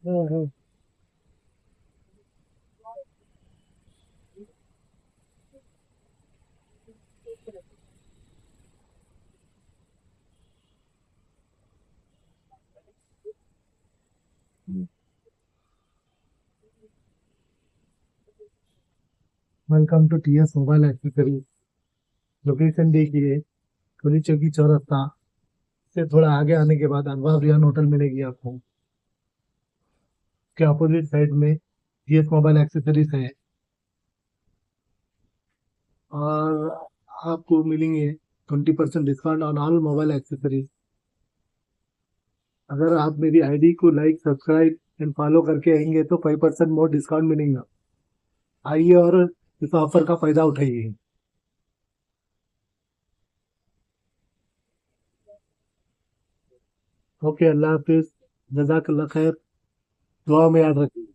Hmm. Welcome to TS mobile accessories. Location देखिए, खुली चौकी चौरास्ता से थोड़ा आगे आने के बाद अनवर रियान होटल मिलेगी आपको। के अपोजिट साइड में टीएस मोबाइल एक्सेसरीज है। और आपको मिलेंगे 20% discount on all mobile accessories. अगर आप मेरी आईडी को लाइक सब्सक्राइब एंड फॉलो करके आएंगे तो 5% मोर डिस्काउंट मिलेगा। आइए और इस ऑफर का फायदा उठाइए। ओके, अल्लाह हाफिज। जजाकल्ला खैर। दुआ में याद रखिए।